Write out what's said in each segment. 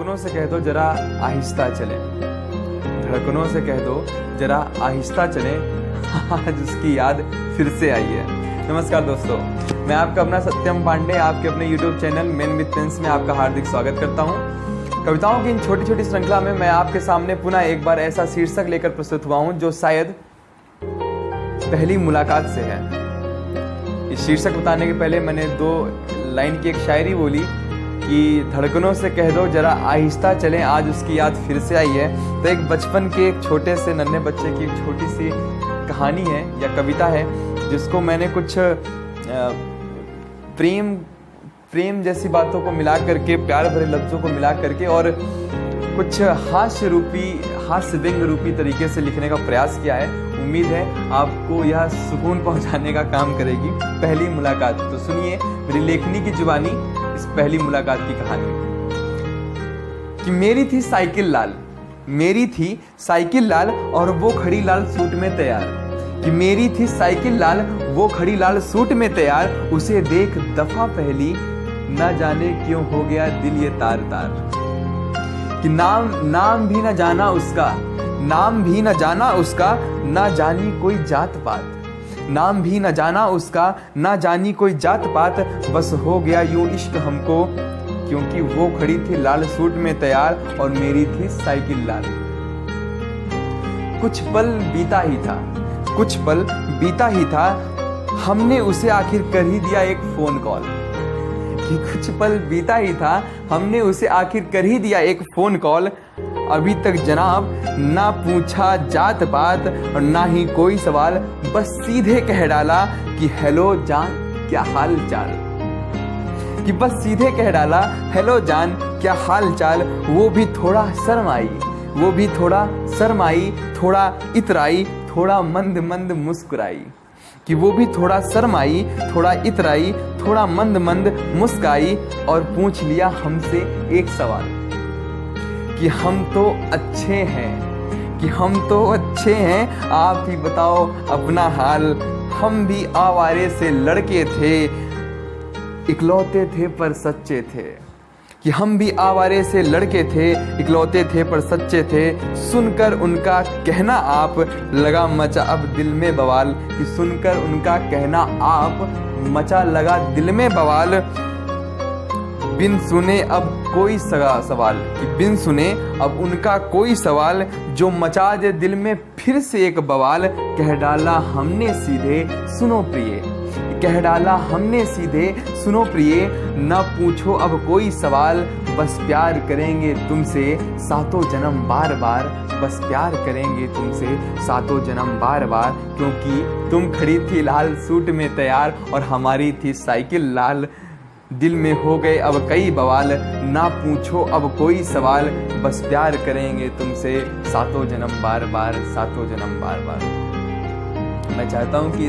धड़कनों से कह दो जरा आहिस्ता चले, धड़कनों से कह दो जरा आहिस्ता चले, आज उसकी याद फिर से आई है। नमस्कार दोस्तों, मैं आपका अपना सत्यम पांडे आपके अपने YouTube channel men with pens में आपका हार्दिक स्वागत करता हूं। कविताओं की इन छोटी छोटी श्रृंखला में मैं आपके सामने पुनः एक बार ऐसा शीर्षक लेकर प्रस्तुत हुआ हूं जो शायद पहली मुलाकात से है। इस शीर्षक बताने के पहले मैंने 2 लाइन की एक शायरी बोली कि धड़कनों से कह दो जरा आहिस्ता चलें, आज उसकी याद फिर से आई है। तो एक बचपन के एक छोटे से नन्हे बच्चे की एक छोटी सी कहानी है या कविता है जिसको मैंने कुछ प्रेम जैसी बातों को मिला करके, प्यार भरे लफ्जों को मिला करके और कुछ हास्य व्यंग रूपी तरीके से लिखने का प्रयास किया है। उम्मीद है आपको यह सुकून पहुंचाने का काम करेगी। पहली मुलाकात, तो सुनिए मेरी लेखनी की जुबानी इस पहली मुलाकात की कहानी कि मेरी थी साइकिल लाल और वो खड़ी लाल सूट में तैयार, कि मेरी थी साइकिल लाल वो खड़ी लाल सूट में तैयार, उसे देख दफा पहली न जाने क्यों हो गया दिल ये तार तार, कि नाम भी न जाना उसका ना जानी कोई जात पात, नाम भी न जाना उसका ना जानी कोई जात पात, बस हो गया यूं इश्क हमको क्योंकि वो खड़ी थी लाल सूट में तैयार और मेरी थी साइकिल लाल। कुछ पल बीता ही था हमने उसे आखिर कर ही दिया एक फोन कॉल, कि कुछ पल बीता ही था हमने उसे आखिर कर ही दिया एक फोन कॉल, अभी तक जनाब ना पूछा जात पात और ना ही कोई सवाल, बस सीधे कह डाला कि हेलो जान क्या हाल चाल, कि बस सीधे कह डाला हेलो जान क्या हाल चाल, वो भी थोड़ा शर्माई थोड़ा इतराई थोड़ा मंद मुस्कुराई, कि वो भी थोड़ा शर्माई थोड़ा इतराई थोड़ा मंद मुस्काई और पूछ लिया हमसे एक सवाल कि हम तो अच्छे हैं आप ही बताओ अपना हाल, हम भी आवारे से लड़के थे इकलौते थे पर सच्चे थे, कि हम भी आवारे से लड़के थे इकलौते थे पर सच्चे थे, सुनकर उनका कहना आप लगा मचा अब दिल में बवाल, कि सुनकर उनका कहना आप मचा लगा दिल में बवाल, बिन सुने अब कोई सवाल, कि बिन सुने अब उनका कोई सवाल, जो मचा दे दिल में फिर से एक बवाल, कह डाला हमने सीधे सुनो प्रिय, कह डाला हमने सीधे सुनो प्रिय, न पूछो अब कोई सवाल, बस प्यार करेंगे तुमसे सातों जन्म बार बार, बस प्यार करेंगे तुमसे सातों जन्म बार बार, क्योंकि तुम खड़ी थी लाल सूट में तैयार और हमारी थी साइकिल लाल, दिल में हो गए अब कई बवाल, ना पूछो अब कोई सवाल, बस प्यार करेंगे तुमसे सातों जन्म बार बार, सातों जन्म बार बार। मैं चाहता हूँ कि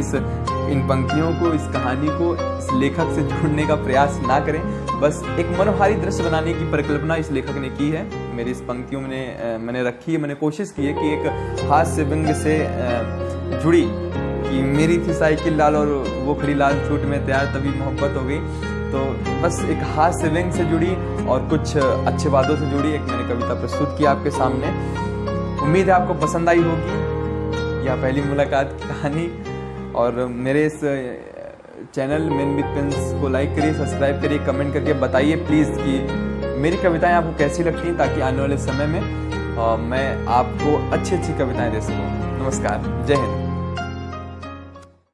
इन पंक्तियों को, इस कहानी को इस लेखक से जोड़ने का प्रयास ना करें, बस एक मनोहारी दृश्य बनाने की परिकल्पना इस लेखक ने की है। मेरी इस पंक्तियों में मैंने रखी है, मैंने कोशिश की है कि एक हास्य व्यंग से जुड़ी, कि मेरी थी साइकिल लाल और वो खड़ी लाल सूट में तैयार तभी मोहब्बत हो गई, तो बस एक हास्य व्यंग से जुड़ी और कुछ अच्छे बातों से जुड़ी एक मैंने कविता प्रस्तुत की आपके सामने। उम्मीद है आपको पसंद आई होगी यह पहली मुलाकात की कहानी, और मेरे इस चैनल मेन विद पेन्स को लाइक करिए, सब्सक्राइब करिए, कमेंट करके बताइए प्लीज़ कि मेरी कविताएं आपको कैसी लगती हैं, ताकि आने वाले समय में मैं आपको अच्छी कविताएं दे सकूं। नमस्कार, जय हिंद।